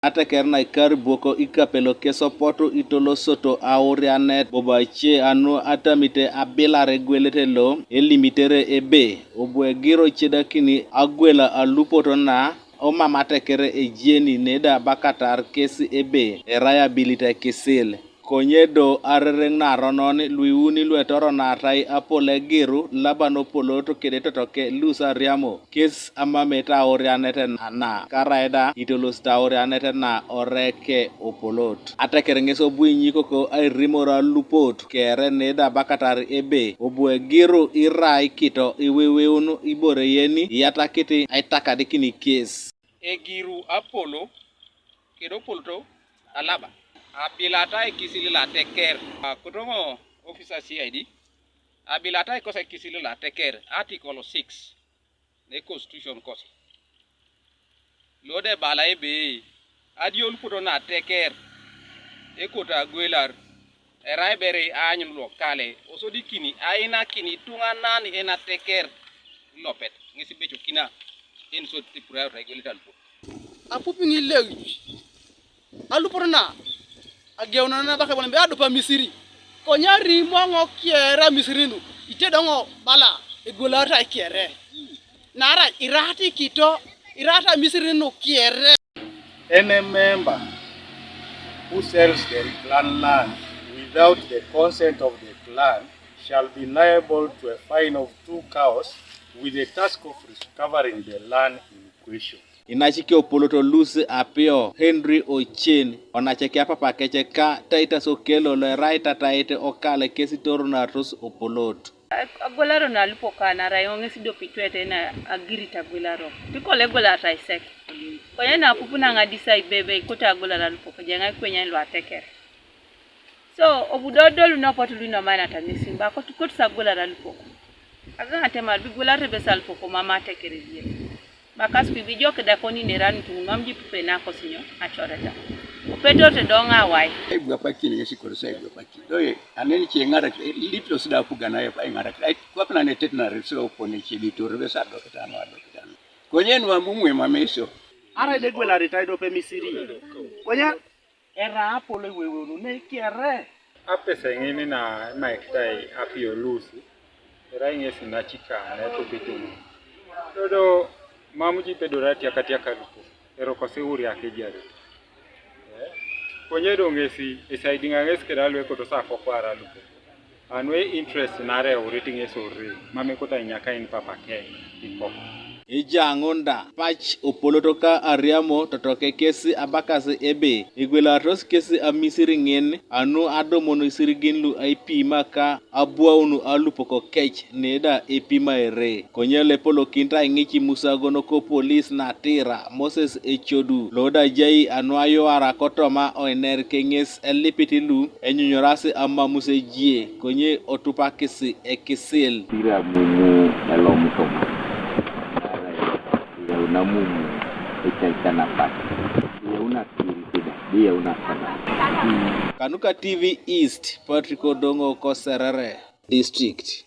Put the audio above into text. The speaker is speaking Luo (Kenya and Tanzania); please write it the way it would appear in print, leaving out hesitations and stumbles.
Acakar na ikar boko ikapelo keso poto itolo soto aurianet bobache anu atamite abilare gwelete lo elimitere ebe obwe giro cheda kini agwela alupoto na Oma Acakar ejeni neda bakatar kesi ebe erayabilita kisil. Konyedo arereng na rononi luiuni luetoro na rai apole giru labano poloto kedeto toke lusa riamo kes amameta orianete na karaida itolosta orianete na oreke opolot. Acakar ngeso buinyi koko ay rimora lupot kere neda bakatar ebe obwe giru irai kito iweweunu ibore yeni yata kiti ay takadikini kes. Giru apolo kedo polto alaba. Abilata kisili la teker kutomo officer CID abilata kosa kisili la teker article 6 the constitution kosa lode bala ebe adiol puto na teker ekota gwelar eraibere anyun lokale osodi kini aina kini tunga nani ena teker lopet ngisi becho kina enso tipura regulator apupingi lewi aluporna ageuna na baka bona be adopa misiri konyari mongo kiera misirinu itedongo bala egolata kiere nara irati kito irata misirinu kiere. Any member who sells the clan land without the consent of the clan shall be liable to a fine of 2 cows with a task of recovering the land in question. Inachiki opoloto lusi apio Henry Ochen onacheki papa keche ka taita sokelo le raita taite okale kesi toru na tos opolot. Agolaro na Alupok na rayo ngesi do pitwete na agirita agolaro. Tiko le golata isek. Kwenye na pupuna nga decide bebe ikota agolaro Alupok jenga kwenye lo Acakar. So obudodo lunopo tulino mana tamisimba ko tukot sa agolaro Alupok. Aga tema bigolaro be Alupok mama Acakar die. Bakas pibijo keda koni nerani tu mamji pupe na kosinyo achoreta. Upedo te donga wai. Egwa pakini yesi korsa egwa pakini. Doye aneni chengara litlo sida kugana ya pa ngara. Kwa pana netet na reslo opone chidi turbe sa doketano adoketano. Konye nwa mumwe mameso. Ara de gwela retaido pe misiri. Konye era apolo wewe ne kiere. Apesa ngini na maikitai apio lusi. Era ngesi na chika na to bitu. Todo mamuji pedorati akati akalupo ero koseuri akejare konyedo ngesi esaidi ngesi kedalwe koto sa fokwara lupo anwe interest nare uriting esori mame kota nyaka in papa ke ipoko Ijangonda pach opolotoka ariamo totoke kesi abakase ebe igwelatos kesi amisiri ngin anu adomono isirigin lu aipima ka abuaunu alupoko kech neda ipima ere konyele polo kinta ingichi musagono ko polis na tira Moses echodu loda jai anuayo arakotoma oener kenges elipitilu enyunyorasi ama musejie konye otupa kesi ekisil tira Amumu elomutoma Amumu ichana pati dia una kiri dia una sana Kanuka TV East Patrick Odongo Koserere District